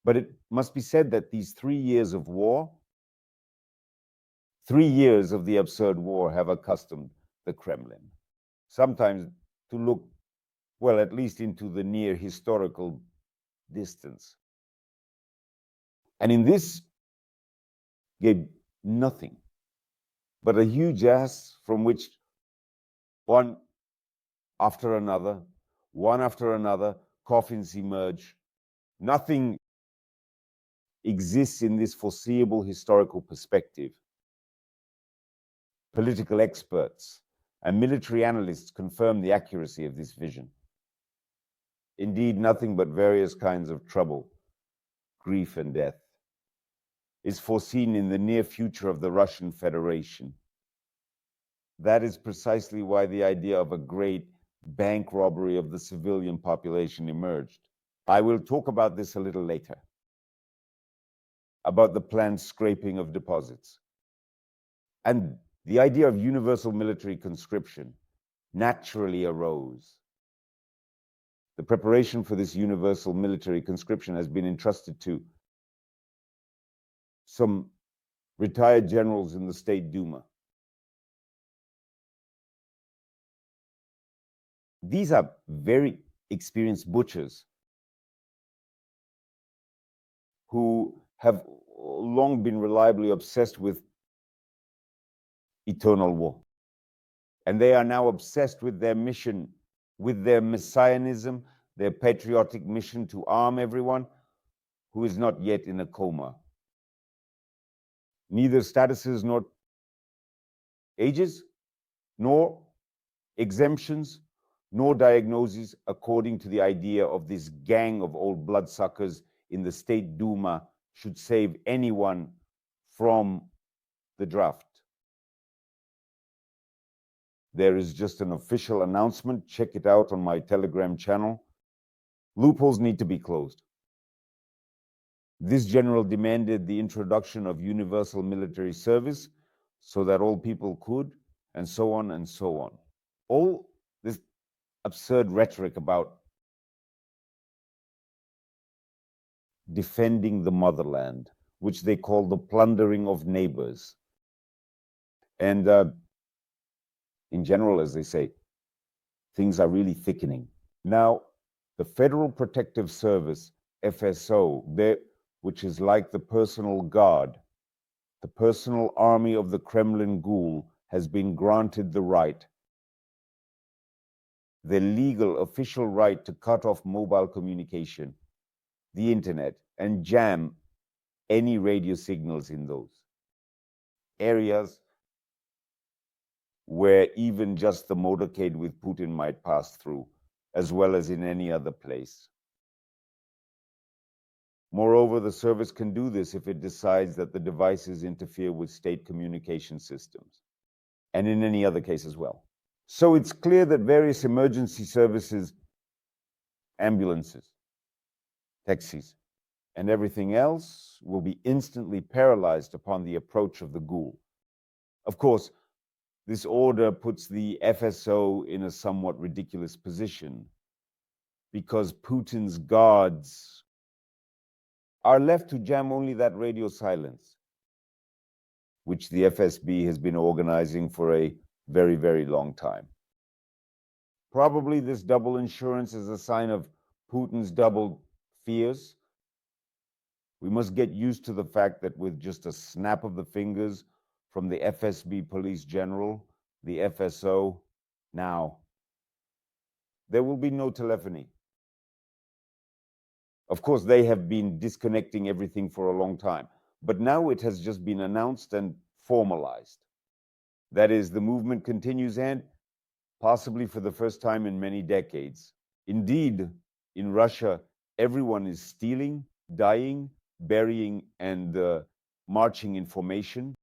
But it must be said that these 3 years of war, 3 years of the absurd war, have accustomed the Kremlin sometimes to look, well, at least into the near historical distance. And in this gave nothing but a huge ass from which one after another, coffins emerge. Nothing exists in this foreseeable historical perspective. Political experts and military analysts confirm the accuracy of this vision. Indeed, nothing but various kinds of trouble, grief, and death is foreseen in the near future of the Russian Federation. That is precisely why the idea of a great bank robbery of the civilian population emerged. I will talk about this a little later, about the planned scraping of deposits. And the idea of universal military conscription naturally arose. The preparation for this universal military conscription has been entrusted to some retired generals in the State Duma. These are very experienced butchers who have long been reliably obsessed with eternal war. And they are now obsessed with their mission, with their messianism, their patriotic mission to arm everyone who is not yet in a coma. Neither statuses nor ages, nor exemptions, nor diagnoses according to the idea of this gang of old bloodsuckers in the State Duma should save anyone from the draft. There is just an official announcement. Check it out on my Telegram channel. Loopholes need to be closed. This general demanded the introduction of universal military service so that all people could, and so on and so on. All this absurd rhetoric about defending the motherland, which they call the plundering of neighbors. And in general, as they say, things are really thickening. Now, the Federal Protective Service, FSO, which is like the personal guard, the personal army of the Kremlin ghoul, has been granted the right, the legal official right to cut off mobile communication, the internet, and jam any radio signals in those areas where even just the motorcade with Putin might pass through, as well as in any other place. Moreover, the service can do this if it decides that the devices interfere with state communication systems, and in any other case as well. So it's clear that various emergency services, ambulances, taxis, and everything else will be instantly paralyzed upon the approach of the ghoul. Of course, this order puts the FSO in a somewhat ridiculous position because Putin's guards are left to jam only that radio silence, which the FSB has been organizing for a very, very long time. Probably this double insurance is a sign of Putin's double fears. We must get used to the fact that with just a snap of the fingers from the FSB Police General, the FSO, now, there will be no telephony. Of course, they have been disconnecting everything for a long time, but now it has just been announced and formalized. That is, the movement continues and, possibly for the first time in many decades. Indeed, in Russia, everyone is stealing, dying, burying, and marching information.